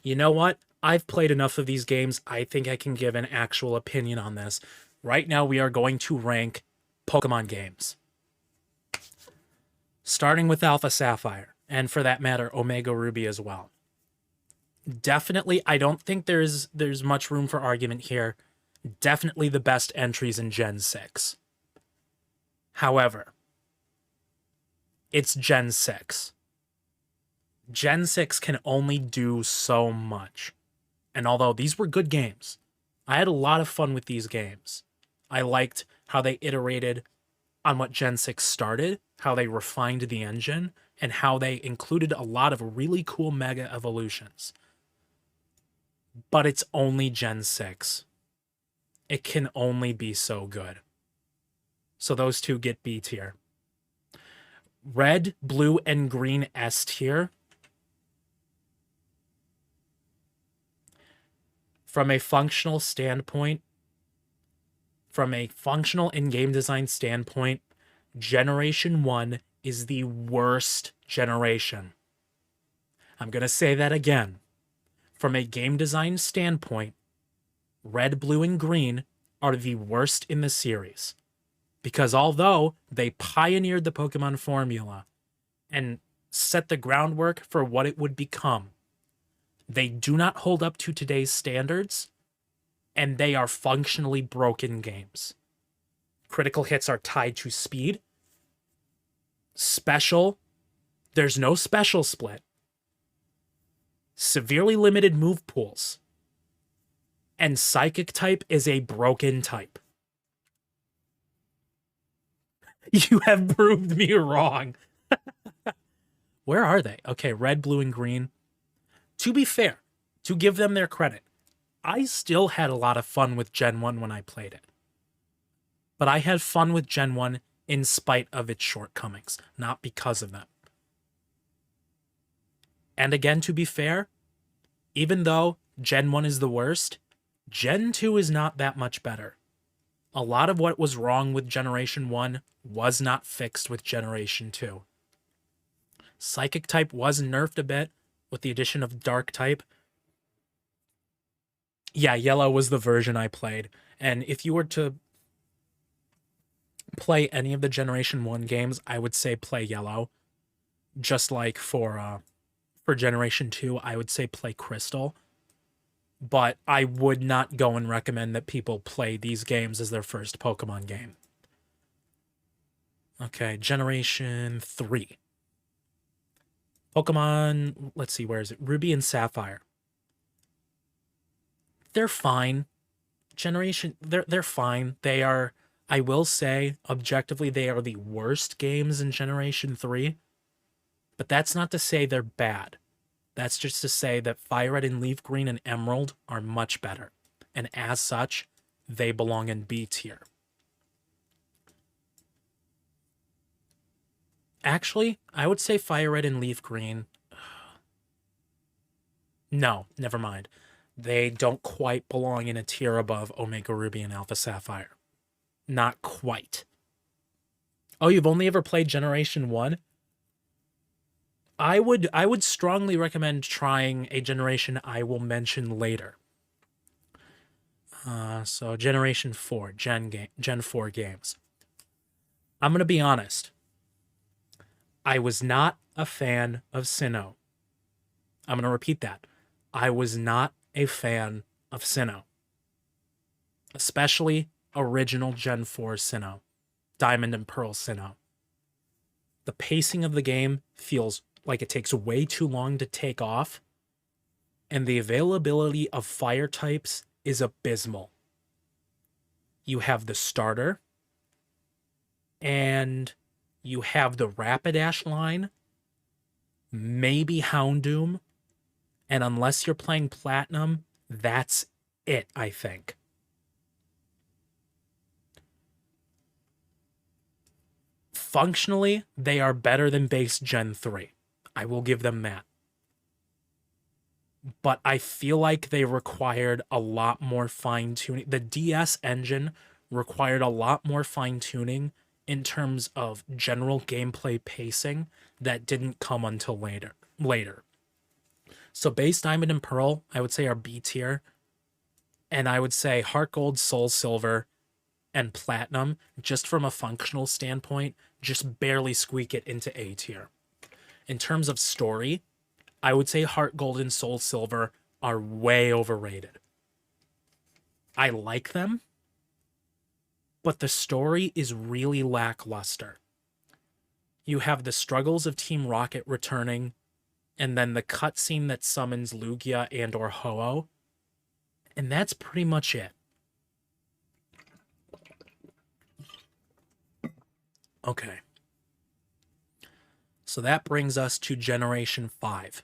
You know what? I've played enough of these games. I think I can give an actual opinion on this. Right now, we are going to rank Pokemon games, starting with Alpha Sapphire, and for that matter, Omega Ruby as well. Definitely, I don't think there's much room for argument here. Definitely the best entries in Gen 6. However, it's Gen 6. Gen 6 can only do so much. And although these were good games, I had a lot of fun with these games. I liked how they iterated on what Gen 6 started, how they refined the engine, and how they included a lot of really cool mega evolutions. But it's only Gen 6. It can only be so good. So those two get B tier. Red, blue, and green S tier. From a functional standpoint, from a functional and game design standpoint, Generation 1 is the worst generation. I'm going to say that again. From a game design standpoint, red, blue, and green are the worst in the series. Because although they pioneered the Pokemon formula and set the groundwork for what it would become, they do not hold up to today's standards, and they are functionally broken games. Critical hits are tied to speed. Special, there's no special split. Severely limited move pools. And Psychic type is a broken type. You have proved me wrong. Where are they? Okay, red, blue, and green. To be fair, to give them their credit, I still had a lot of fun with Gen 1 when I played it. But I had fun with Gen 1 in spite of its shortcomings, not because of them. And again, to be fair, even though Gen 1 is the worst, Gen 2 is not that much better. A lot of what was wrong with Generation 1 was not fixed with Generation 2. Psychic type was nerfed a bit with the addition of Dark type. Yeah, Yellow was the version I played. And if you were to play any of the Generation 1 games, I would say play Yellow. Just like for Generation 2, I would say play Crystal. But I would not go and recommend that people play these games as their first Pokemon game. Okay, Generation 3. Pokemon, let's see, where is it? Ruby and Sapphire. They're fine. They're fine. They are, I will say, objectively, they are the worst games in Generation 3. But that's not to say they're bad. That's just to say that Fire Red and Leaf Green and Emerald are much better. And as such, they belong in B tier. Actually, I would say Fire Red and Leaf Green. No, never mind. They don't quite belong in a tier above Omega Ruby and Alpha Sapphire. Not quite. Oh, you've only ever played Generation 1? I would strongly recommend trying a generation I will mention later. So Generation 4, Gen 4 games. I'm gonna be honest. I was not a fan of Sinnoh. I'm gonna repeat that. I was not a fan of Sinnoh. Especially original Gen 4 Sinnoh. Diamond and Pearl Sinnoh. The pacing of the game feels like it takes way too long to take off, and the availability of fire types is abysmal. You have the starter, and you have the Rapidash line, maybe Houndoom, and unless you're playing Platinum, that's it, I think. Functionally, they are better than base Gen 3. I will give them that. But I feel like they required a lot more fine-tuning. The DS engine required a lot more fine-tuning in terms of general gameplay pacing that didn't come until later. So base Diamond and Pearl, I would say are B tier. And I would say Heart Gold, Soul Silver, and Platinum, just from a functional standpoint, just barely squeak it into A tier. In terms of story, I would say Heart Gold and Soul Silver are way overrated. I like them, but the story is really lackluster. You have the struggles of Team Rocket returning, and then the cutscene that summons Lugia and or Ho-Oh, and that's pretty much it. Okay. So that brings us to Generation 5.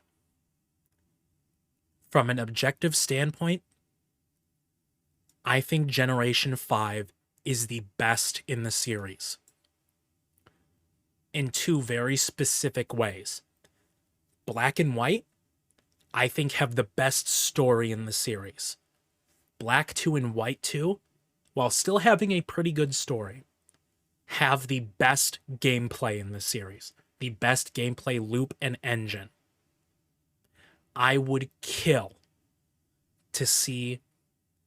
From an objective standpoint, I think Generation 5 is the best in the series. In two very specific ways. Black and White, I think, have the best story in the series. Black 2 and White 2, while still having a pretty good story, have the best gameplay in the series. The best gameplay loop and engine. I would kill to see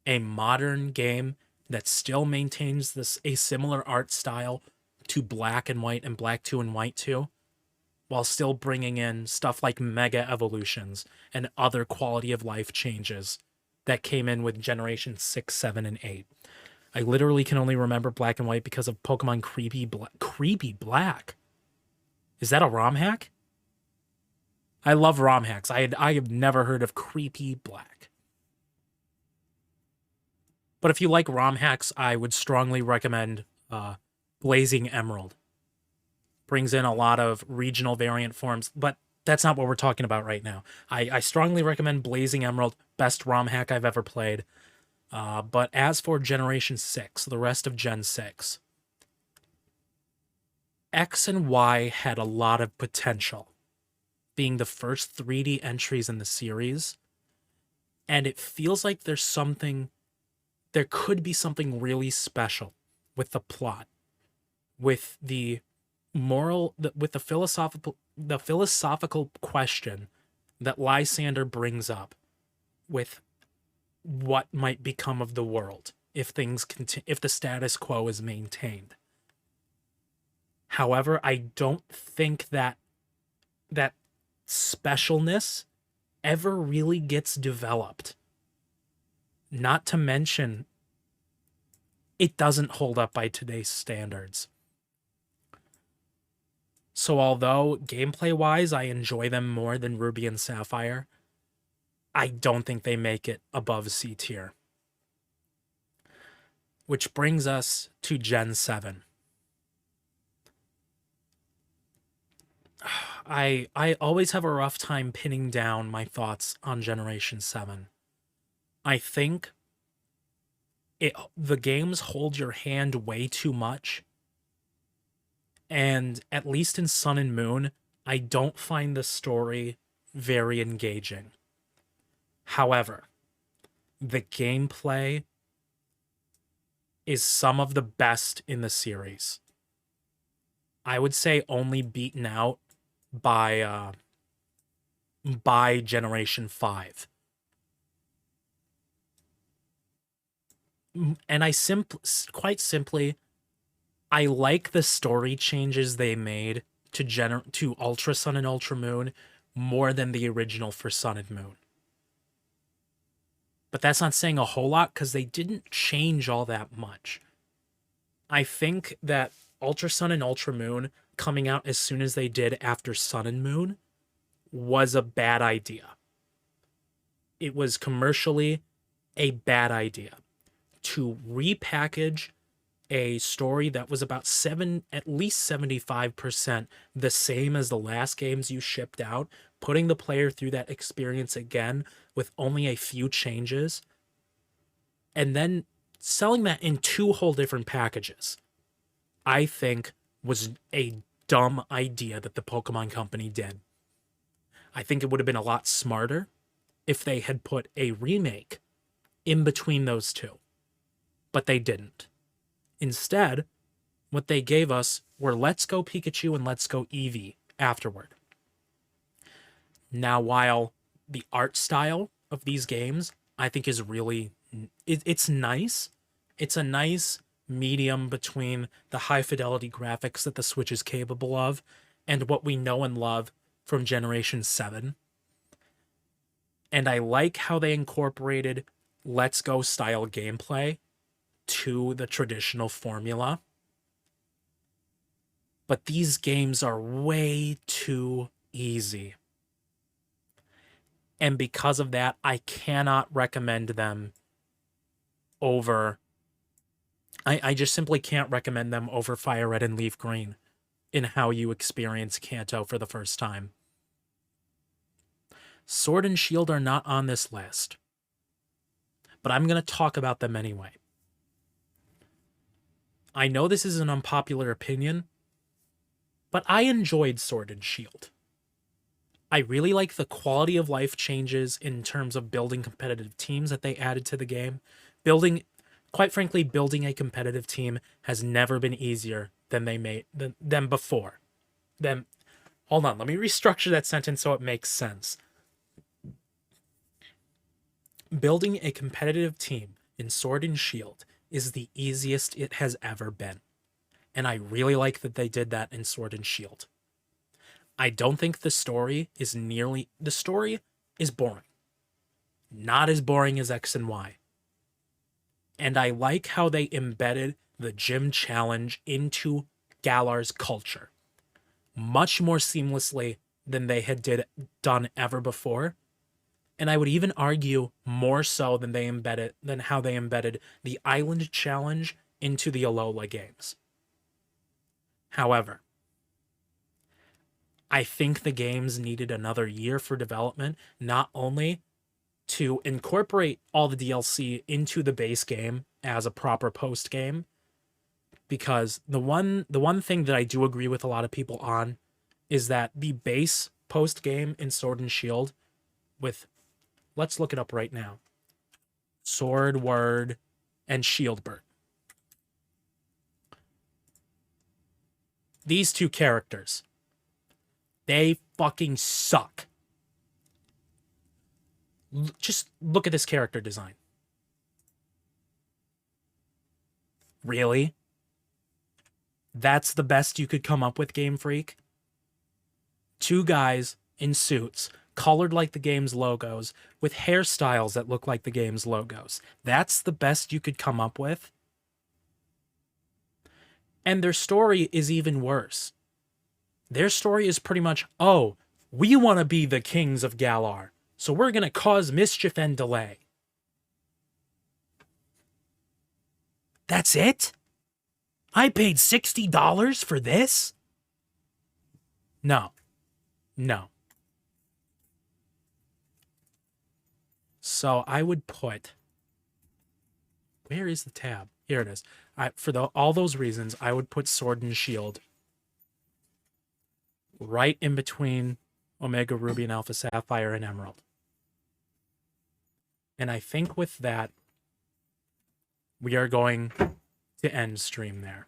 a modern game that still maintains a similar art style to Black and White and Black 2 and White 2, while still bringing in stuff like Mega Evolutions and other quality of life changes that came in with Generation 6, 7, and 8. I literally can only remember Black and White because of Pokemon Creepy Black. Is that a ROM hack? I love ROM hacks. I have never heard of Creepy Black. But if you like ROM hacks, I would strongly recommend Blazing Emerald. Brings in a lot of regional variant forms, but that's not what we're talking about right now. I strongly recommend Blazing Emerald, best ROM hack I've ever played. But as for Generation 6, the rest of Gen 6, X and Y had a lot of potential, being the first 3D entries in the series, and it feels like there could be something really special with the plot, with the with the philosophical question that Lysander brings up, with what might become of the world if if the status quo is maintained. However, I don't think that specialness ever really gets developed. Not to mention, it doesn't hold up by today's standards. So although gameplay-wise I enjoy them more than Ruby and Sapphire, I don't think they make it above C tier. Which brings us to Gen 7. I always have a rough time pinning down my thoughts on Generation 7. I think the games hold your hand way too much. And at least in Sun and Moon, I don't find the story very engaging. However, the gameplay is some of the best in the series. I would say only beaten out by Generation 5. And quite simply, I like the story changes they made to Ultra Sun and Ultra Moon more than the original for Sun and Moon. But that's not saying a whole lot because they didn't change all that much. I think that Ultra Sun and Ultra Moon coming out as soon as they did after Sun and Moon was a bad idea. It was commercially a bad idea to repackage a story that was about at least 75% the same as the last games you shipped out, putting the player through that experience again with only a few changes, and then selling that in two whole different packages, I think was a dumb idea that the Pokemon Company did. I think it would have been a lot smarter if they had put a remake in between those two, but they didn't. Instead, what they gave us were Let's Go Pikachu and Let's Go Eevee afterward. Now, while the art style of these games, I think is really it's nice. It's a nice medium between the high fidelity graphics that the Switch is capable of and what we know and love from Generation 7. And I like how they incorporated Let's Go style gameplay to the traditional formula. But these games are way too easy. And because of that, I cannot recommend them over... I just simply can't recommend them over Fire Red and Leaf Green in how you experience Kanto for the first time. Sword and Shield are not on this list, but I'm going to talk about them anyway. I know this is an unpopular opinion, but I enjoyed Sword and Shield. I really like the quality of life changes in terms of building competitive teams that they added to the game. Quite frankly, building a competitive team has never been easier than before. Hold on, let me restructure that sentence so it makes sense. Building a competitive team in Sword and Shield is the easiest it has ever been. And I really like that they did that in Sword and Shield. I don't think the story is boring. Not as boring as X and Y. And I like how they embedded the gym challenge into Galar's culture much more seamlessly than they had done ever before. And I would even argue more so than how they embedded the Island Challenge into the Alola games. However, I think the games needed another year for development, not only to incorporate all the DLC into the base game as a proper post game, because the one thing that I do agree with a lot of people on is that the base post game in Sword and Shield let's look it up right now. Sword Word and Shieldbert. These two characters, they fucking suck. Just look at this character design. Really? That's the best you could come up with, Game Freak? Two guys in suits, colored like the game's logos, with hairstyles that look like the game's logos. That's the best you could come up with? And their story is even worse. Their story is pretty much, oh, we want to be the kings of Galar, so we're going to cause mischief and delay. That's it? I paid $60 for this? No. So I would put... Where is the tab? Here it is. All those reasons, I would put Sword and Shield right in between Omega Ruby and Alpha Sapphire and Emerald. And I think with that, we are going to end stream there.